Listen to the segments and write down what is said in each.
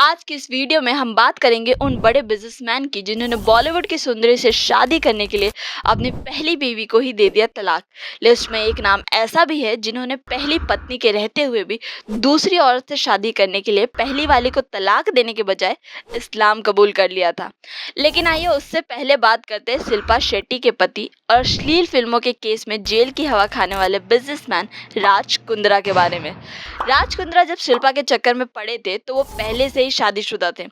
आज की इस वीडियो में हम बात करेंगे उन बड़े बिजनेसमैन की जिन्होंने बॉलीवुड की सुंदरी से शादी करने के लिए अपनी पहली बीवी को ही दे दिया तलाक। लिस्ट में एक नाम ऐसा भी है जिन्होंने पहली पत्नी के रहते हुए भी दूसरी औरत से शादी करने के लिए पहली वाली को तलाक देने के बजाय इस्लाम कबूल कर लिया था। लेकिन आइए उससे पहले बात करते हैं शिल्पा शेट्टी के पति और अश्लील फिल्मों के केस में जेल की हवा खाने वाले बिजनेसमैन राज कुंद्रा के बारे में। राज कुंद्रा जब शिल्पा के चक्कर में पड़े थे तो वो पहले से ही शादीशुदा थे।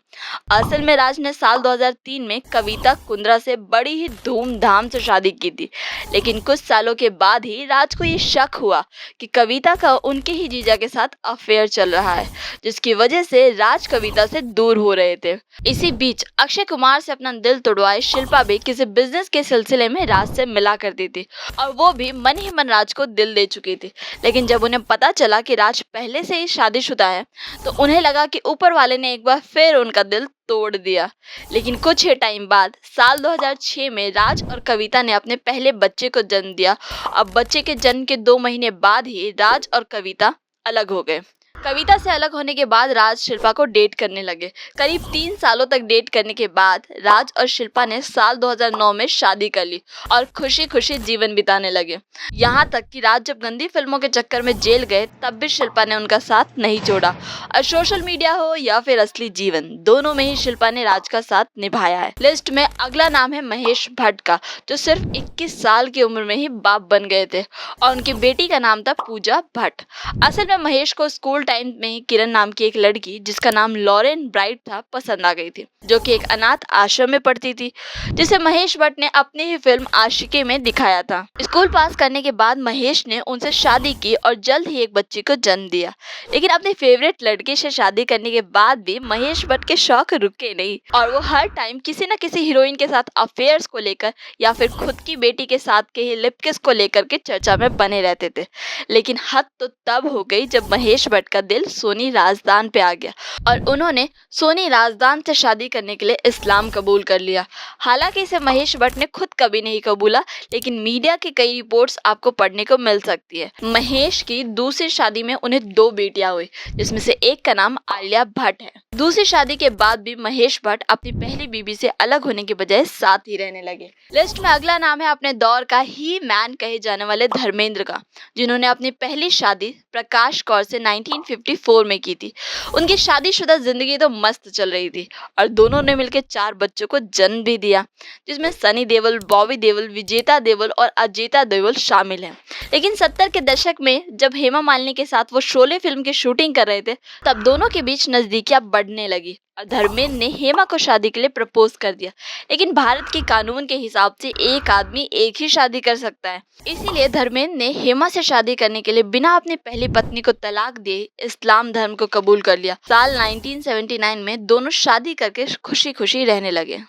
असल में राज ने साल 2003 में कविता कुंद्रा से बड़ी ही धूमधाम से शादी की थी, लेकिन कुछ सालों के बाद ही राज को ये शक हुआ कि कविता का उनके ही जीजा के साथ अफेयर चल रहा है, जिसकी वजह से राज कविता से दूर हो रहे थे। इसी बीच अक्षय कुमार से अपना दिल तोड़वाए शिल्पा भी किसी बिजनेस के सिलसिले में राज से मिला करती थी और वो भी मन ही मन राज को दिल दे चुकी थी। लेकिन जब उन्हें पता चला कि राज पहले से ही शादीशुदा है तो उन्हें लगा कि ऊपर वाले ने एक बार फिर उनका दिल तोड़ दिया। लेकिन कुछ ही टाइम बाद साल 2006 में राज और कविता ने अपने पहले बच्चे को जन्म दिया। अब बच्चे के जन्म के 2 महीने बाद ही राज और कविता अलग हो गए। कविता से अलग होने के बाद राज शिल्पा को डेट करने लगे। करीब 3 सालों तक डेट करने के बाद राज और शिल्पा ने साल 2009 में शादी कर ली और खुशी खुशी जीवन बिताने लगे। यहाँ तक कि राज जब गंदी फिल्मों के चक्कर में जेल गए तब भी शिल्पा ने उनका साथ नहीं छोड़ा और सोशल मीडिया हो या फिर असली जीवन, दोनों में ही शिल्पा ने राज का साथ निभाया है। लिस्ट में अगला नाम है महेश भट्ट का, जो सिर्फ 21 साल की उम्र में ही बाप बन गए थे और उनकी बेटी का नाम था पूजा भट्ट। असल में महेश को स्कूल टाइम में ही किरण नाम की एक लड़की जिसका नाम लॉरेन ब्राइट था पसंद आ गई थी, जो कि एक अनाथ आश्रम में पढ़ती थी, जिसे महेश भट्ट ने अपनी ही फिल्म आशिकी में दिखाया था। स्कूल पास करने के बाद महेश ने उनसे शादी की और जल्द ही एक बच्ची को जन्म दिया। लेकिन अपनी फेवरेट लड़की से शादी करने के बाद भी महेश भट्ट के शौक रुके नहीं और वो हर टाइम किसी न किसी हीरोइन के साथ अफेयर्स को लेकर या फिर खुद की बेटी के साथ के ही लिप किस को लेकर के चर्चा में बने रहते थे। लेकिन हद तो तब हो गई जब महेश भट्ट का दिल सोनी राजदान पे आ गया और उन्होंने सोनी राजदान से शादी करने के लिए इस्लाम कबूल कर लिया। हालांकि इसे महेश भट्ट ने खुद कभी नहीं कबूला, लेकिन मीडिया की कई रिपोर्ट्स आपको पढ़ने को मिल सकती है। महेश की दूसरी शादी में उन्हें 2 बेटियां हुई, जिसमें से एक का नाम आलिया भट्ट है। दूसरी शादी के बाद भी महेश भट्ट अपनी पहली बीवी से अलग होने के बजाय साथ ही रहने लगे। लिस्ट में अगला नाम है अपने दौर का ही मैन कहे जाने वाले धर्मेंद्र का, जिन्होंने अपनी पहली शादी प्रकाश कौर से 1954 में की थी। उनकी शादीशुदा जिंदगी तो मस्त चल रही थी और दोनों ने मिलकर 4 बच्चों को जन्म भी दिया, जिसमें सनी देओल, बॉबी देओल, विजेता देओल और अजेता देओल शामिल हैं। लेकिन 70 के दशक में जब हेमा मालिनी के साथ वो शोले फिल्म की शूटिंग कर रहे थे तब दोनों के बीच नजदीकियां बढ़ने लगी और धर्मेंद्र ने हेमा को शादी के लिए प्रपोज कर दिया। लेकिन भारत के कानून के हिसाब से एक आदमी एक ही शादी कर सकता है, इसीलिए धर्मेंद्र ने हेमा से शादी करने के लिए बिना अपनी पहली पत्नी को तलाक दिए इस्लाम धर्म को कबूल कर लिया। साल 1979 में दोनों शादी करके खुशी खुशी रहने लगे।